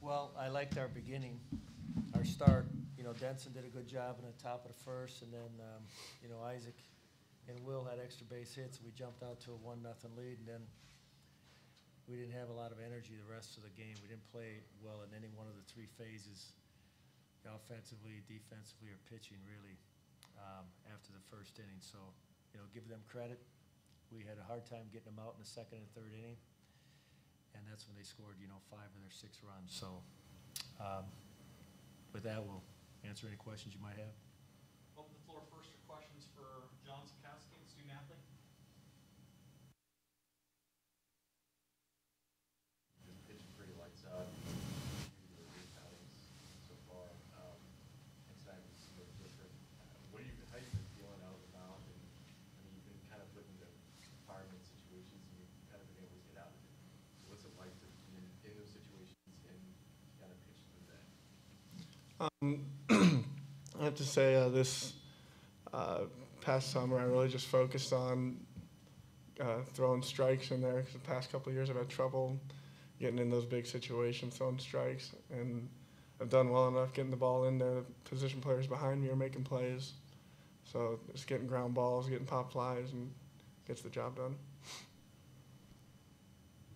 Well, I liked our beginning, our start. You know, Denson did a good job in the top of the first, and then, you know, Isaac and Will had extra base hits. We jumped out to a 1-0 lead, and then we didn't have a lot of energy the rest of the game. We didn't play well in any one of the three phases, offensively, defensively, or pitching, really, after the first inning. So, you know, give them credit. We had a hard time getting them out in the second and third inning, and that's when they scored, you know, 5 of their 6 runs. So with that, we'll answer any questions you might have. Open the floor first for questions for John Sikowski, the student athlete. Been pitching pretty lights out. So far, and tonight was a little different. How you been feeling out of the mound? And I mean, you've been kind of put into fireman situations, and you've kind of been able to get out of it. So what's it like to be in those situations and kind of pitch through that? I have to say this past summer I really just focused on throwing strikes in there, because the past couple of years I've had trouble getting in those big situations, throwing strikes, and I've done well enough getting the ball in there. The position players behind me are making plays, so just getting ground balls, getting pop flies, and gets the job done.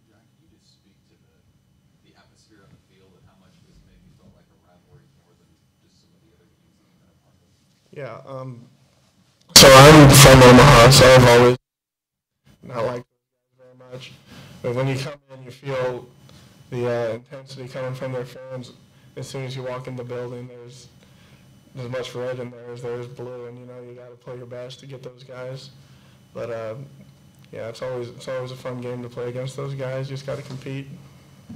John, can you just speak to the atmosphere on the field and how much this maybe felt like a rivalry more than just some of the other games that you've been a part of? Yeah, so I'm from Omaha, so I've always not liked those guys very much. But when you come in, you feel the intensity coming from their fans. As soon as you walk in the building, there's as much red in there as there is blue, and you know you got to play your best to get those guys. But yeah, it's always a fun game to play against those guys. You just got to compete.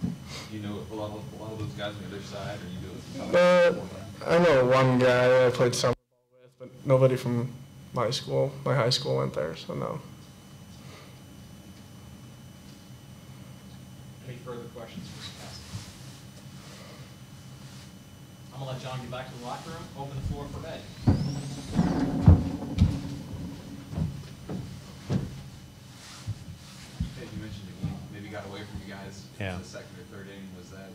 Do you know a lot of those guys on the other side, or you do it? I know one guy I played summer ball with, but nobody from my school, my high school, went there, so no. Any further questions for Sikowski? I'm going to let John get back to the locker room. Open the floor for Ed. Ed, you mentioned the game maybe got away from you guys in the second or third inning. Was that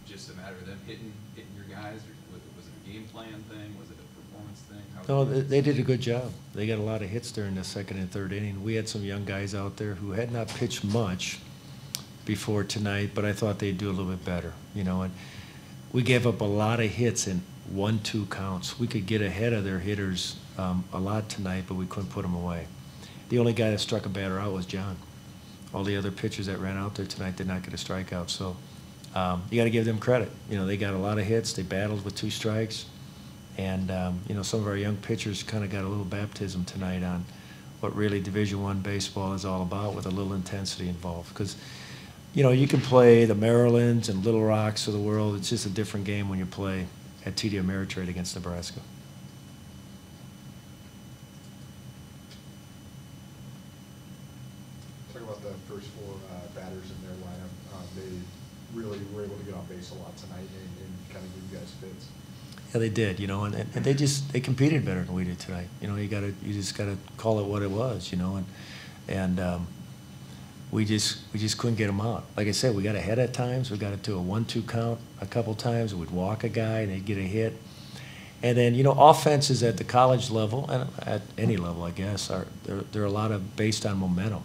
just a matter of them hitting your guys, or was it a game plan thing? Was it a performance thing? No, they did a good job. They got a lot of hits during the second and third inning. We had some young guys out there who had not pitched much before tonight, but I thought they'd do a little bit better, you know. And we gave up a lot of hits in 1-2 counts. We could get ahead of their hitters a lot tonight, but we couldn't put them away. The only guy that struck a batter out was John. All the other pitchers that ran out there tonight did not get a strikeout. So you got to give them credit. You know, they got a lot of hits. They battled with 2 strikes. And, you know, some of our young pitchers kind of got a little baptism tonight on what really Division I baseball is all about, with a little intensity involved. Because, you know, you can play the Marylands and Little Rocks of the world. It's just a different game when you play at TD Ameritrade against Nebraska. Talk about the first 4 batters in their lineup. They really were able to get on base a lot tonight and kind of give you guys fits. Yeah, they did, you know, and they competed better than we did tonight. You know, you just gotta call it what it was, you know, and we just couldn't get them out. Like I said, we got ahead at times. We got it to a 1-2 count a couple times. We'd walk a guy and they'd get a hit. And then, you know, offenses at the college level and at any level, I guess, they're a lot of based on momentum.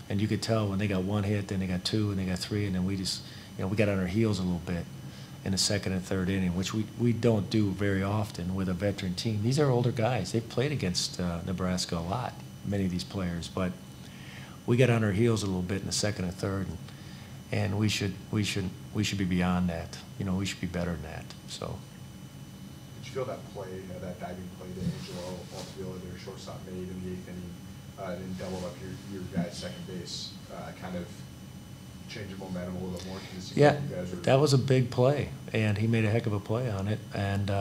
And you could tell when they got 1 hit, then they got 2, and they got 3, and then we just, you know, we got on our heels a little bit in the second and third inning, which we don't do very often with a veteran team. These are older guys. They've played against Nebraska a lot, many of these players, but we got on our heels a little bit in the second and third, and we should be beyond that. You know, we should be better than that. So. Did you feel that play, that diving play that Angelo Alfield, their shortstop, made in the 8th inning, and double up your guy's second base, kind of change the momentum a little bit more? Yeah, that was a big play, and he made a heck of a play on it. And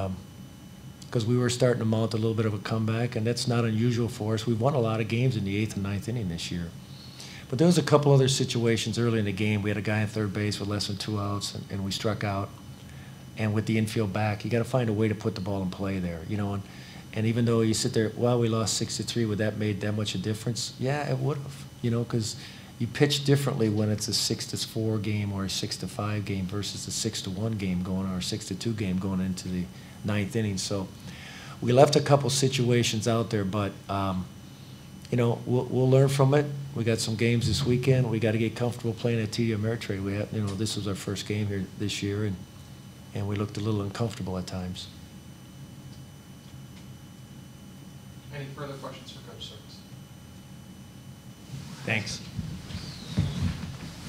because we were starting to mount a little bit of a comeback, and that's not unusual for us. We've won a lot of games in the 8th and 9th inning this year. But there was a couple other situations early in the game. We had a guy in third base with less than 2 outs, and we struck out. And with the infield back, you got to find a way to put the ball in play there, you know. And even though you sit there, well, we lost 6-3, would that made that much a difference? Yeah, it would have, you know, because you pitch differently when it's a 6-4 game or a 6-5 game versus a 6-1 game going or a 6-2 game going into the 9th inning. So we left a couple situations out there, but you know, we'll learn from it. We got some games this weekend. We got to get comfortable playing at TD Ameritrade. We have, you know, this was our first game here this year, and we looked a little uncomfortable at times. Any further questions for Coach Service? Thanks.